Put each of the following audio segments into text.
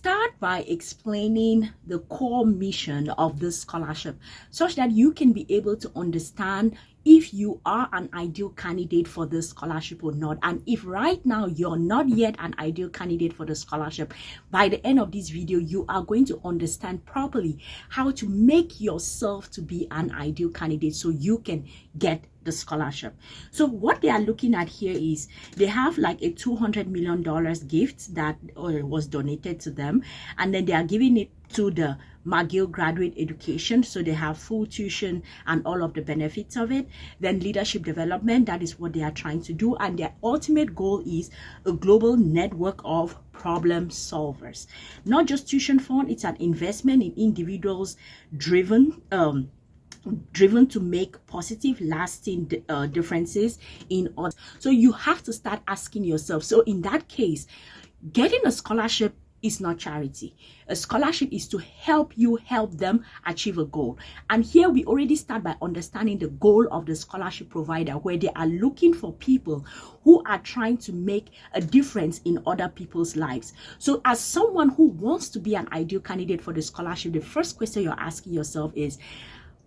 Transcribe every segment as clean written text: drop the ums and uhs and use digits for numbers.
start by explaining the core mission of this scholarship such that you can be able to understand if you are an ideal candidate for this scholarship or not. And if right now you're not yet an ideal candidate for the scholarship, by the end of this video, you are going to understand properly how to make yourself to be an ideal candidate so you can get the scholarship. So what they are looking at here is they have like a $200 million gift that was donated to them, and then they are giving it to the McGill graduate education, so they have full tuition and all of the benefits of it. Then leadership development, that is what they are trying to do, and their ultimate goal is a global network of problem solvers. Not just tuition fund, it's an investment in individuals driven to make positive lasting differences in others. So you have to start asking yourself, so in that case, getting a scholarship is not charity. A scholarship is to help you help them achieve a goal. And here we already start by understanding the goal of the scholarship provider, where they are looking for people who are trying to make a difference in other people's lives. So as someone who wants to be an ideal candidate for the scholarship, the first question you're asking yourself is,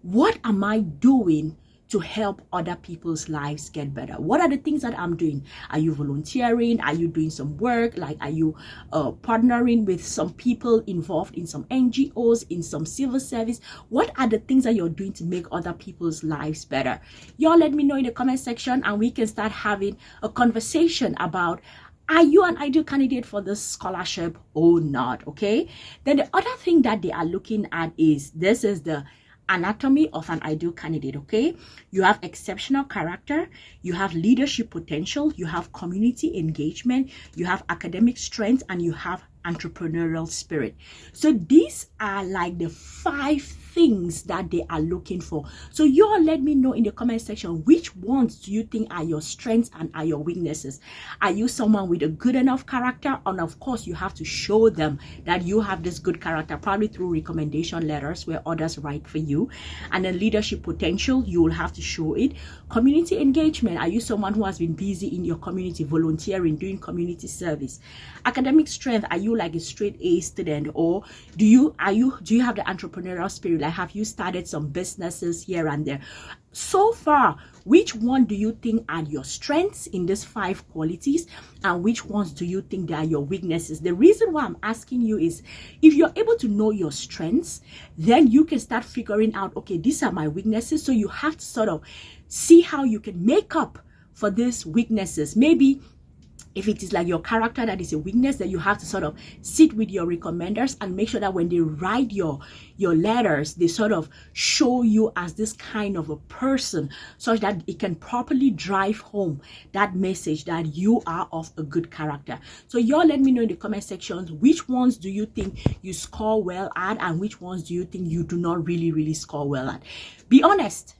what am I doing to help other people's lives get better? What are the things that I'm doing? Are you volunteering? Are you doing some work? Like, are you partnering with some people involved in some NGOs, in some civil service? What are the things that you're doing to make other people's lives better? Y'all let me know in the comment section, and we can start having a conversation about, are you an ideal candidate for this scholarship or not? Okay. Then the other thing that they are looking at is, this is the anatomy of an ideal candidate. Okay, you have exceptional character, you have leadership potential, you have community engagement, you have academic strength, and you have entrepreneurial spirit. So these are like the 5 things that they are looking for. So you all let me know in the comment section, which ones do you think are your strengths and are your weaknesses? Are you someone with a good enough character? And of course, you have to show them that you have this good character, probably through recommendation letters where others write for you. And then leadership potential, you will have to show it. Community engagement, are you someone who has been busy in your community, volunteering, doing community service? Academic strength, are you like a straight A student, or do you have the entrepreneurial spirit? Like, have you started some businesses here and there? So far, which one do you think are your strengths in these 5 qualities, and which ones do you think they are your weaknesses? The reason why I'm asking you is, if you're able to know your strengths, then you can start figuring out, okay, these are my weaknesses. So you have to sort of see how you can make up for these weaknesses. Maybe if it is like your character that is a weakness, then you have to sort of sit with your recommenders and make sure that when they write your letters, they sort of show you as this kind of a person, such that it can properly drive home that message that you are of a good character. So y'all let me know in the comment sections, which ones do you think you score well at, and which ones do you think you do not really score well at? Be honest.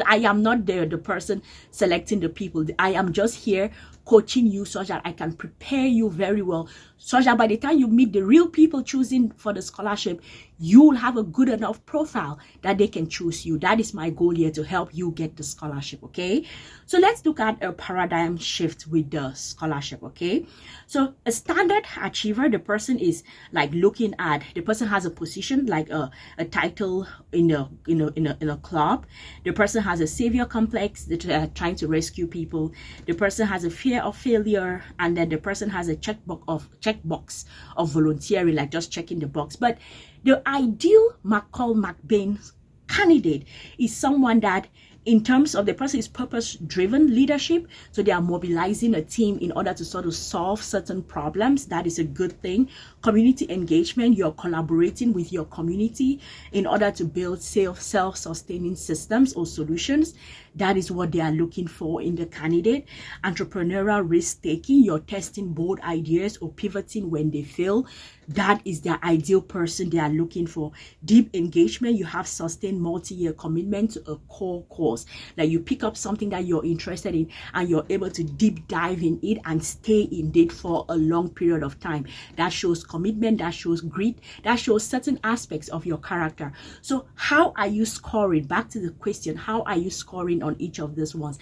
I am not the person selecting the people. I am just here coaching you so that I can prepare you very well, so that by the time you meet the real people choosing for the scholarship, you will have a good enough profile that they can choose you. That is my goal here, to help you get the scholarship. Okay, so let's look at a paradigm shift with the scholarship. Okay, so a standard achiever, the person is like looking at, the person has a position like a title in a club. The person has a savior complex, they're trying to rescue people. The person has a fear of failure, and then the person has a checkbox of volunteering, like just checking the box. But the ideal McCall MacBain candidate is someone that, in terms of the person, is purpose-driven leadership. So they are mobilizing a team in order to sort of solve certain problems. That is a good thing. Community engagement, you're collaborating with your community in order to build self-sustaining systems or solutions. That is what they are looking for in the candidate. Entrepreneurial risk-taking, you're testing bold ideas or pivoting when they fail. That is their ideal person they are looking for. Deep engagement, you have sustained multi-year commitment to a core course. Like, you pick up something that you're interested in and you're able to deep dive in it and stay in it for a long period of time. That shows commitment, that shows grit, that shows certain aspects of your character. So how are you scoring? Back to the question, how are you scoring on each of these ones?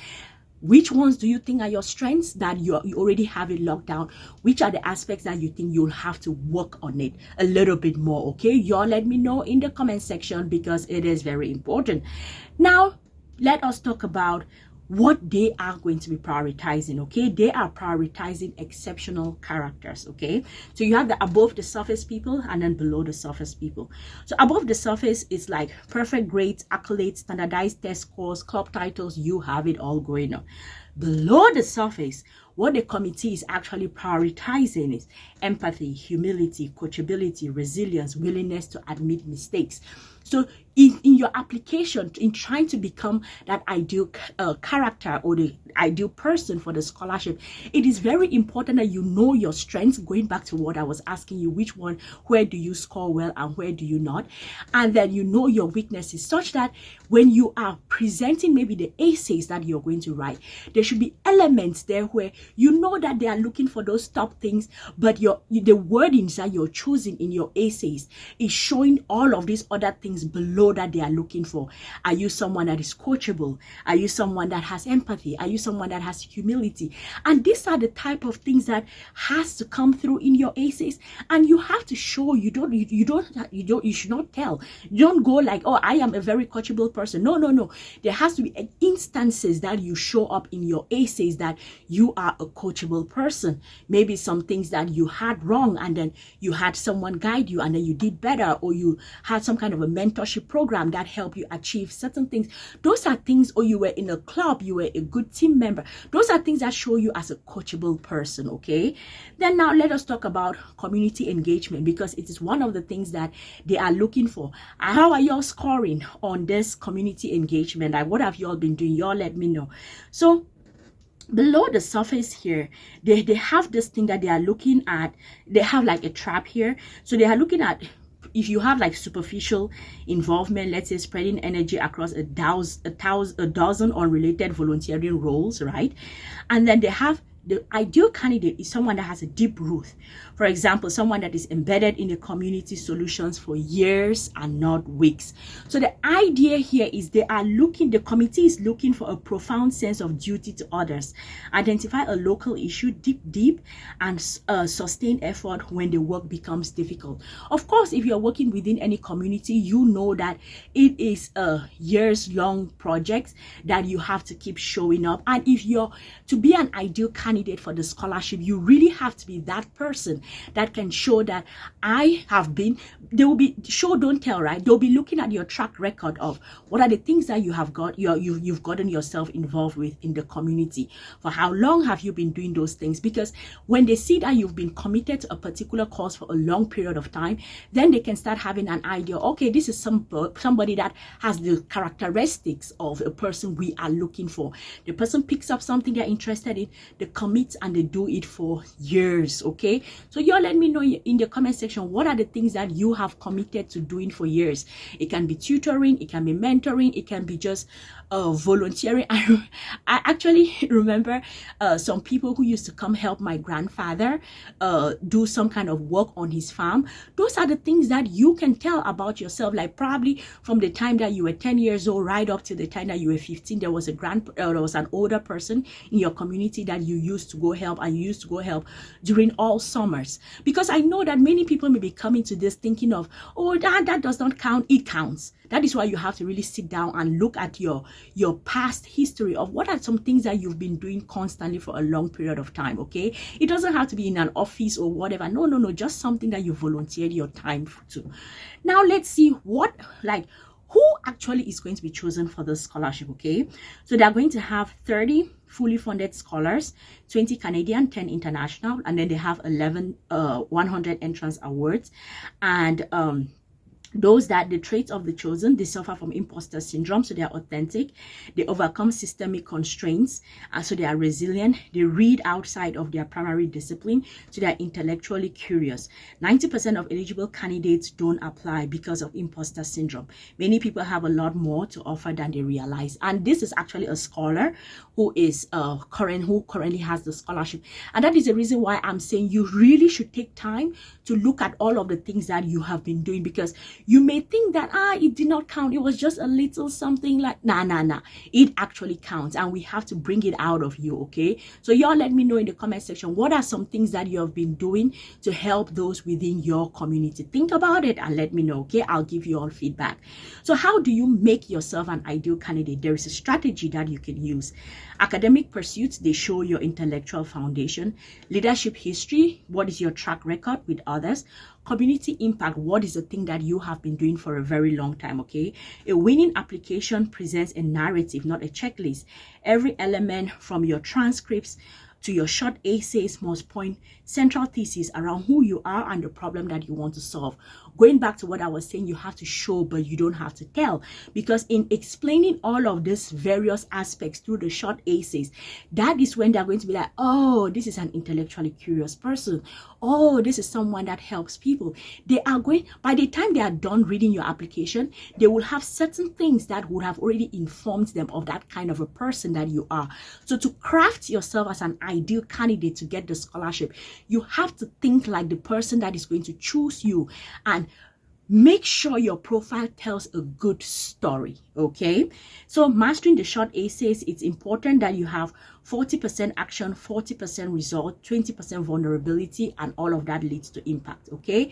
Which ones do you think are your strengths that you already have it locked down? Which are the aspects that you think you'll have to work on it a little bit more? Okay, y'all let me know in the comment section because it is very important. Now, let us talk about what they are going to be prioritizing. Okay, they are prioritizing exceptional characters. Okay, so you have the above the surface people and then below the surface people. So above the surface is like perfect grades, accolades, standardized test scores, club titles. You have it all going on. Below the surface, what the committee is actually prioritizing is empathy, humility, coachability, resilience, willingness to admit mistakes. So in your application, in trying to become that ideal character or the ideal person for the scholarship, it is very important that you know your strengths, going back to what I was asking you, which one, where do you score well and where do you not? And then you know your weaknesses, such that when you are presenting maybe the essays that you're going to write, there should be elements there where you know that they are looking for those top things, but the wordings that you're choosing in your essays is showing all of these other things below that they are looking for. Are you someone that is coachable? Are you someone that has empathy? Are you someone that has humility? And these are the type of things that has to come through in your essays, and you have to show. You should not tell. You don't go like, oh, I am a very coachable person. No. There has to be instances that you show up in your essays that you are a coachable person. Maybe some things that you had wrong and then you had someone guide you and then you did better, or you had some kind of a mentorship program that helped you achieve certain things. Those are things, or you were in a club, you were a good team member. Those are things that show you as a coachable person. Okay, then now let us talk about community engagement, because it is one of the things that they are looking for. How are y'all scoring on this community engagement? Like, what have y'all been doing? Y'all let me know. So below the surface here, they have this thing that they are looking at. They have like a trap here. So they are looking at, if you have like superficial involvement, let's say spreading energy across a dozen unrelated volunteering roles, right? And then they have the ideal candidate is someone that has a deep root. For example, someone that is embedded in the community solutions for years and not weeks. So the idea here is the committee is looking for a profound sense of duty to others, identify a local issue deep, and sustain effort when the work becomes difficult. Of course, if you're working within any community, you know that it is a years-long project that you have to keep showing up. And if you're to be an ideal candidate for the scholarship, you really have to be that person that can show that I have been. They will be show don't tell, right? They'll be looking at your track record of what are the things that you have got, you've gotten yourself involved with in the community. For how long have you been doing those things? Because when they see that you've been committed to a particular cause for a long period of time, then they can start having an idea. Okay, this is somebody that has the characteristics of a person we are looking for. The person picks up something they're interested in, they commit and they do it for years. Okay, so you let me know in the comment section, what are the things that you have committed to doing for years? It can be tutoring, it can be mentoring, it can be just volunteering. I actually remember some people who used to come help my grandfather do some kind of work on his farm. Those are the things that you can tell about yourself. Like probably from the time that you were 10 years old right up to the time that you were 15, there was an older person in your community that you used to go help, and you used to go help during all summers. Because I know that many people may be coming to this thinking of, oh, that does not count. It counts. That is why you have to really sit down and look at your past history of what are some things that you've been doing constantly for a long period of time. Okay, it doesn't have to be in an office or whatever. No, just something that you volunteered your time to. Now let's see who actually is going to be chosen for this scholarship. Okay, so they're going to have 30 fully funded scholars, 20 Canadian, 10 international, and then they have 100 entrance awards. And those that the traits of the chosen, they suffer from imposter syndrome, so they are authentic, they overcome systemic constraints, so they are resilient, they read outside of their primary discipline, so they are intellectually curious. 90% of eligible candidates don't apply because of imposter syndrome. Many people have a lot more to offer than they realize. And this is actually a scholar who is currently has the scholarship. And that is the reason why I'm saying you really should take time to look at all of the things that you have been doing, because You may think that it did not count, it was just a little something, like nah. It actually counts, and we have to bring it out of you. Okay, so y'all let me know in the comment section, what are some things that you have been doing to help those within your community? Think about it and let me know. Okay, I'll give you all feedback. So how do you make yourself an ideal candidate? There is a strategy that you can use. Academic pursuits, they show your intellectual foundation. Leadership history, what is your track record with others? Community impact, what is the thing that you have been doing for a very long time? Okay, a winning application presents a narrative, not a checklist. Every element from your transcripts to your short essays must point central thesis around who you are and the problem that you want to solve. Going back to what I was saying, you have to show, but you don't have to tell, because in explaining all of these various aspects through the short essays, that is when they're going to be like, oh, this is an intellectually curious person. Oh, this is someone that helps people. They are going, by the time they are done reading your application, they will have certain things that would have already informed them of that kind of a person that you are. So to craft yourself as an ideal candidate to get the scholarship, you have to think like the person that is going to choose you, and make sure your profile tells a good story. Okay, so mastering the short essays, it's important that you have 40% action, 40% result, 20% vulnerability, and all of that leads to impact. Okay,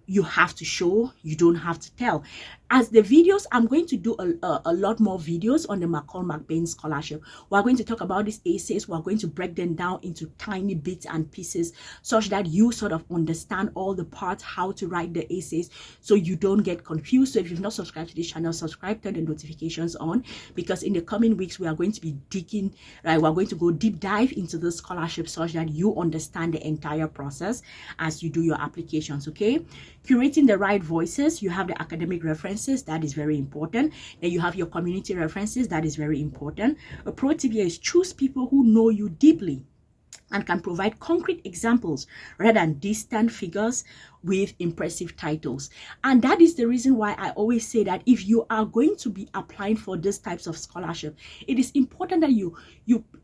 you have to show, you don't have to tell. As the videos, I'm going to do a lot more videos on the McCall MacBain Scholarship. We're going to talk about these essays. We're going to break them down into tiny bits and pieces such that you sort of understand all the parts, how to write the essays, so you don't get confused. So if you've not subscribed to this channel, subscribe, turn the notifications on, because in the coming weeks, we are going to be digging, right? We're going to go deep dive into the scholarship such that you understand the entire process as you do your applications. Okay, curating the right voices. You have the academic references, that is very important. Then you have your community references, that is very important. A pro tip here is choose people who know you deeply and can provide concrete examples rather than distant figures with impressive titles. And that is the reason why I always say that if you are going to be applying for these types of scholarship, it is important that you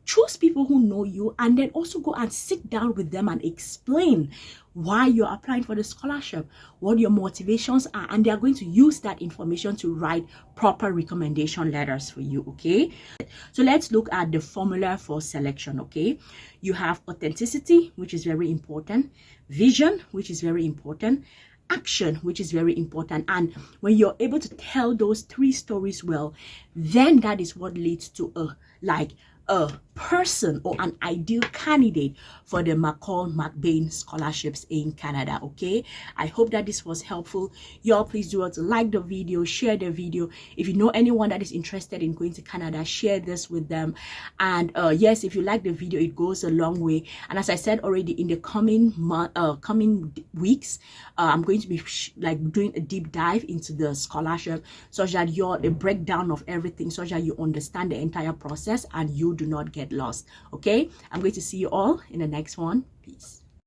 choose people who know you, and then also go and sit down with them and explain why you're applying for the scholarship, what your motivations are, and they are going to use that information to write proper recommendation letters for you. Okay, so let's look at the formula for selection. Okay, you have authenticity, which is very important, vision, which is very important, action, which is very important. And when you're able to tell those three stories well, then that is what leads to a person or an ideal candidate for the McCall MacBain scholarships in Canada. Okay, I hope that this was helpful. Y'all please do to like the video, share the video. If you know anyone that is interested in going to Canada, share this with them. And yes, if you like the video, it goes a long way. And as I said already, in the coming weeks, I'm going to be doing a deep dive into the scholarship, such that you're the breakdown of everything, such that you understand the entire process and you do not get lost. Okay, I'm going to see you all in the next one. Peace.